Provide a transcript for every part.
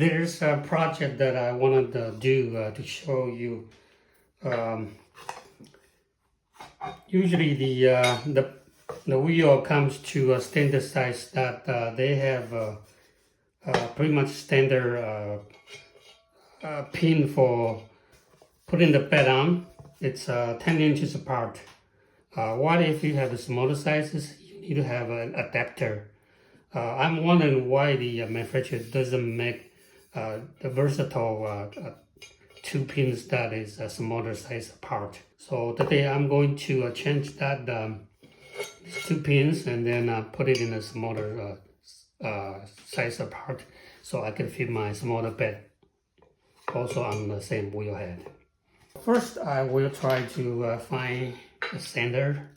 there's a project that I wanted to do to show you. Usually the wheel comes to a standard size that they have pretty much standard pin for putting the bed on. It's 10 inches apart. What if you have the smaller sizes? You need to have an adapter. I'm wondering why the manufacturer doesn't make the versatile 2 pins that is a smaller size apart. So today I'm going to change that these 2 pins and then put it in a smaller size apart, so I can fit my smaller bed also on the same wheel head. First, I will try to find a sander.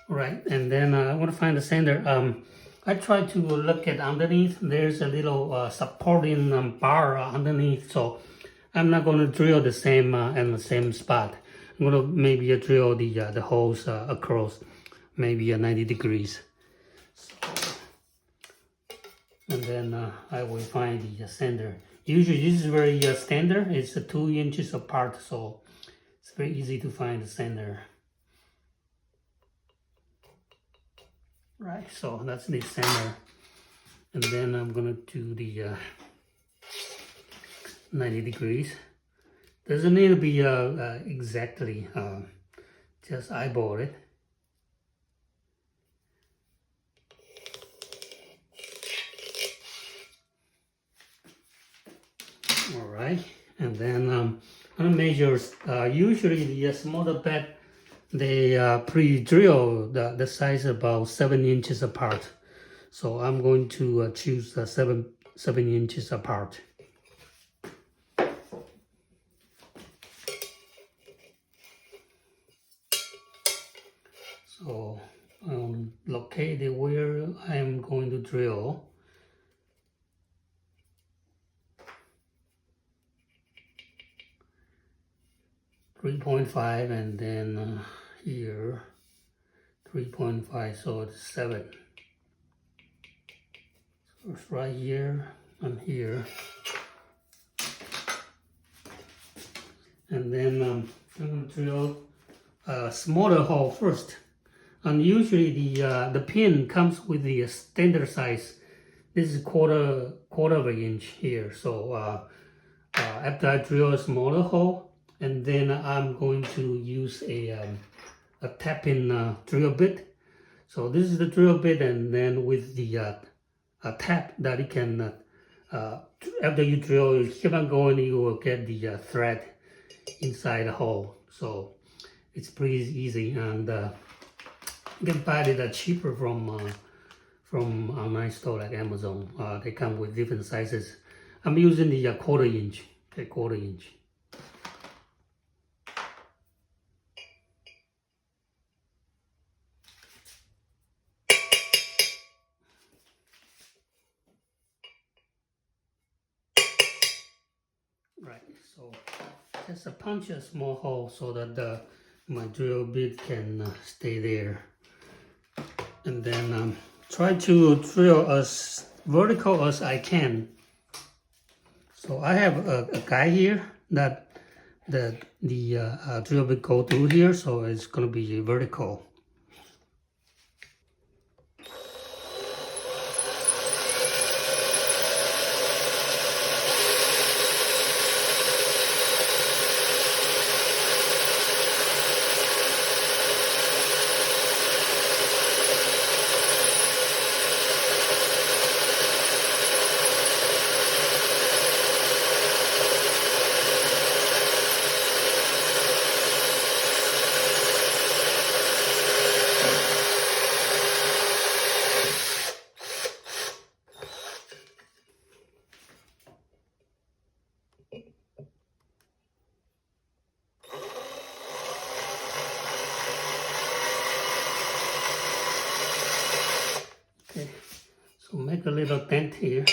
Right, and then I want to find the sander. I try to look at underneath. There's a little supporting bar underneath, so I'm not going to drill the same in the same spot. I'm going to maybe drill the holes across, maybe 90 degrees. So, and then I will find the sander. Usually this is very standard. It's 2 inches apart, so it's very easy to find the sander. Right, so that's the center, and then I'm gonna do the 90 degrees. Doesn't need to be exactly, just eyeball it. All right, and then I'm gonna measure. Usually the smaller bed, they pre-drill the size about 7 inches apart. So I'm going to choose 7 inches apart. So located where I'm going to drill. .5 and then here 3.5, so it's 7. So it's right here and here, and then I'm going to drill a smaller hole first. And usually the pin comes with the standard size. This is quarter of an inch here. So after I drill a smaller hole, and then I'm going to use a tap-in drill bit. So this is the drill bit, and then with the a tap that you can, after you drill, you keep on going, you will get the thread inside the hole. So it's pretty easy, and you can buy it cheaper from online store like Amazon. They come with different sizes. I'm using the quarter inch. Okay, quarter inch. Right, so just punch a small hole so that my drill bit can stay there. And then try to drill as vertical as I can. So I have a guide here that the drill bit go through here, so it's going to be vertical. Okay, so make a little dent here.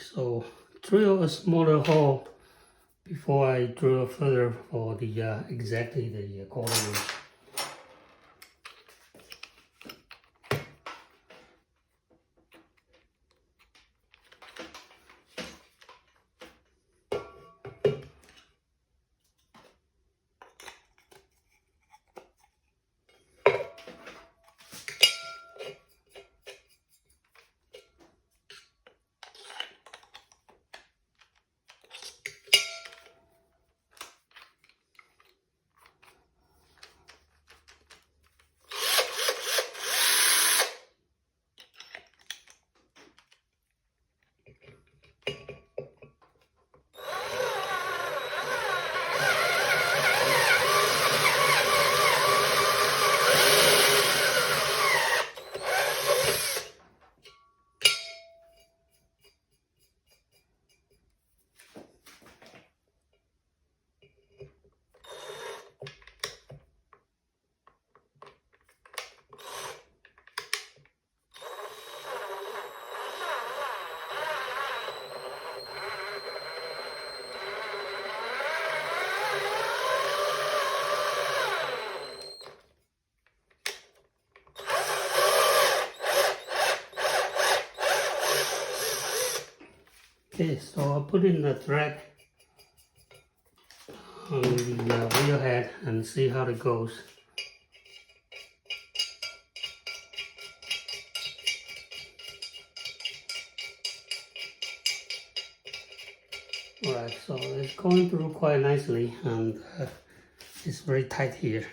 so drill a smaller hole before I drill further for the exactly the quarter inch. Okay, so I'll put in the thread on the wheel head and see how it goes. Alright, so it's going through quite nicely and it's very tight here.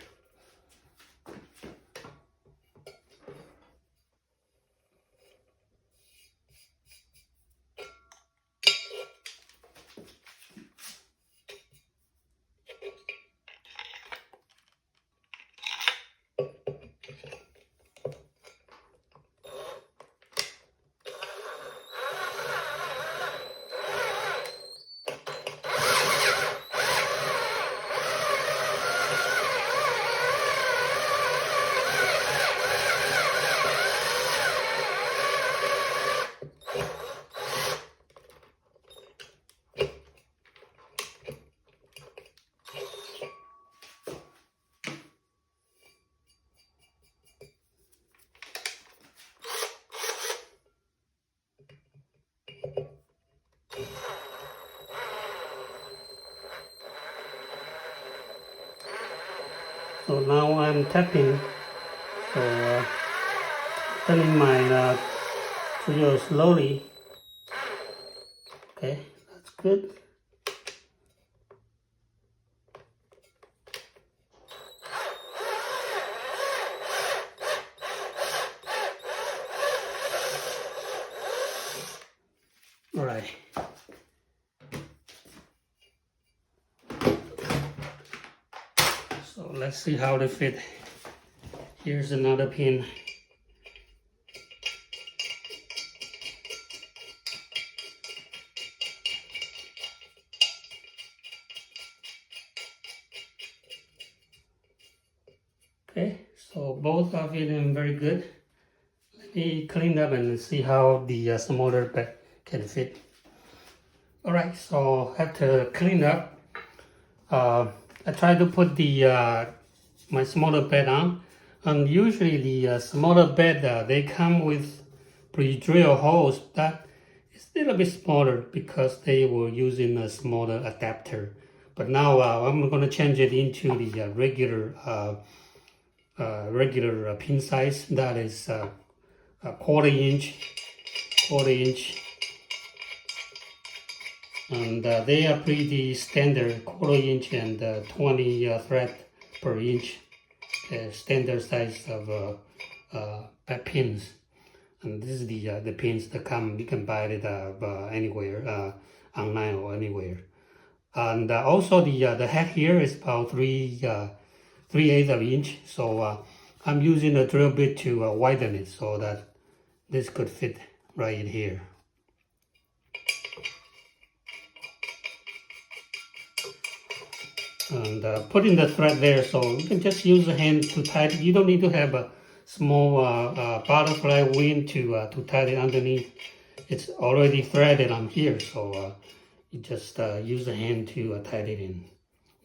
So now I'm tapping, so turning my drill slowly. Okay, that's good. All right. So let's see how they fit. Here's another pin. Okay, so both are fitting very good. Let me clean up and see how the smaller bed can fit. Alright, so after clean up, I try to put the my smaller bed on, and usually the smaller bed they come with pre-drill holes that is a little bit smaller because they were using a smaller adapter. But now I'm going to change it into the regular pin size, that is a quarter inch, and they are pretty standard, quarter inch and 20 thread per inch, standard size of back pins. And this is the pins that come, you can buy it anywhere, online or anywhere. And also the head here is about 3/8 of an inch, so I'm using a drill bit to widen it so that this could fit right in here. And putting the thread there, so you can just use the hand to tighten. You don't need to have a small butterfly wing to tighten underneath. it's already threaded on here, so you just use the hand to tighten it in.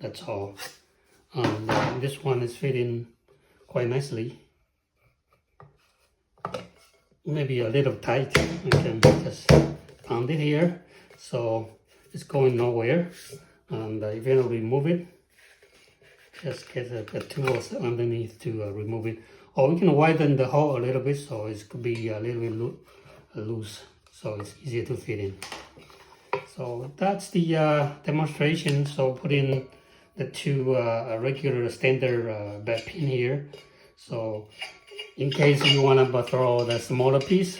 That's all. This one is fitting quite nicely. Maybe a little tight. I can just pound it here, so it's going nowhere. And if you want to remove it, just get the tools underneath to remove it. Or we can widen the hole a little bit so it could be a little bit loose, so it's easier to fit in. So that's the demonstration. So put in the two regular standard bed pin here. So in case you want to throw the smaller piece,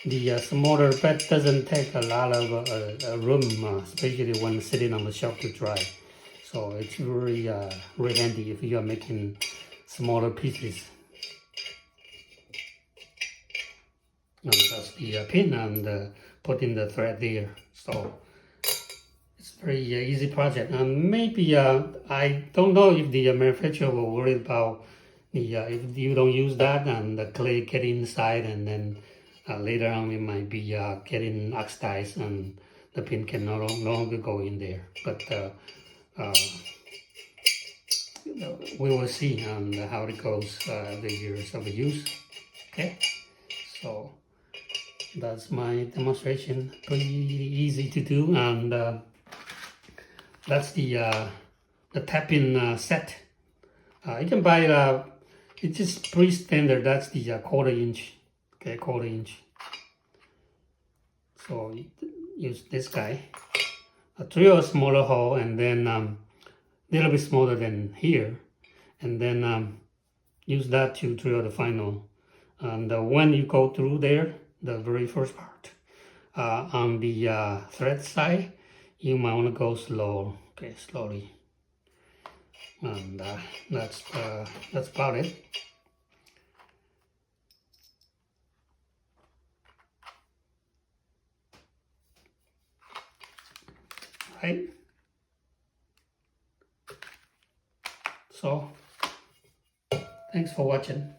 the smaller bed doesn't take a lot of room, especially when sitting on the shelf to dry. So it's really, really handy if you are making smaller pieces. And that's the pin, and put in the thread there. So it's very easy project. And maybe I don't know if the manufacturer will worry about the if you don't use that and the clay get inside, and then later on it might be getting oxidized and the pin can no longer go in there. But we will see on how it goes the years of use. Okay, so that's my demonstration. Pretty easy to do, and that's the tapping set. You can buy it's just pretty standard. That's the 1/4 inch. Okay, 1/4 inch. So use this guy. Drill a smaller hole, and then a little bit smaller than here, and then use that to drill the final. And when you go through there, the very first part, on the thread side, you might want to go slow. Okay, slowly. And that's about it. Right. So, thanks for watching.